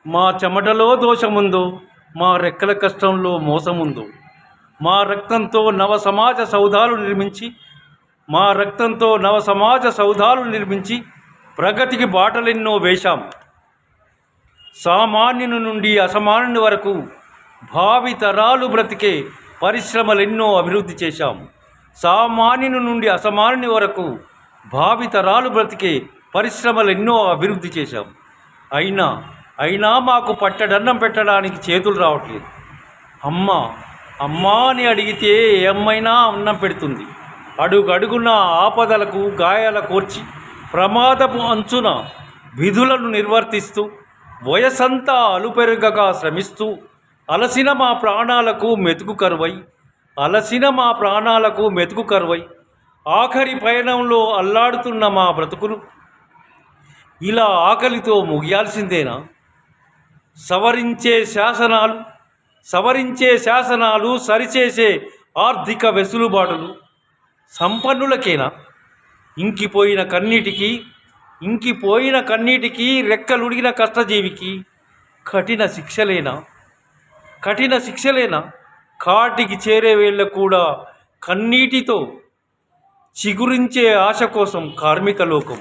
మా చెమటలో దోషముందో, మా రెక్కల కష్టంలో మోసముందో, మా రక్తంతో నవ సమాజ సౌధాలు నిర్మించి మా రక్తంతో నవ సమాజ సౌధాలు నిర్మించి ప్రగతికి బాటలెన్నో వేశాం. సామాన్యుని నుండి అసామాన్యుని వరకు భావి తరాలు బ్రతికే పరిశ్రమలెన్నో అభివృద్ధి చేశాం. సామాన్యుని నుండి అసామాన్యుని వరకు భావి తరాలు బ్రతికే పరిశ్రమలెన్నో అభివృద్ధి చేశాం. అయినా మాకు పట్టడన్నం పెట్టడానికి చేతులు రావట్లేదు. అమ్మా అని అడిగితే ఏ అమ్మైనా అన్నం పెడుతుంది. అడుగడుగున ఆపదలకు గాయాల కోర్చి ప్రమాదపు అంచున విధులను నిర్వర్తిస్తూ వయసంతా అలుపెరుగగా శ్రమిస్తూ అలసిన మా ప్రాణాలకు మెతుకు కరువై ఆఖరి పయనంలో అల్లాడుతున్న మా బ్రతుకులు ఇలా ఆకలితో ముగియాల్సిందేనా? సవరించే శాసనాలు సరిచేసే ఆర్థిక వెసులుబాటులు సంపన్నులకేనా? ఇంకిపోయిన కన్నీటికి రెక్కలుడిగిన కష్టజీవికి కఠిన శిక్షలేనా? కాటికి చేరే వేళ్ళ కూడా కన్నీటితో చిగురించే ఆశ కోసం కార్మిక లోకం.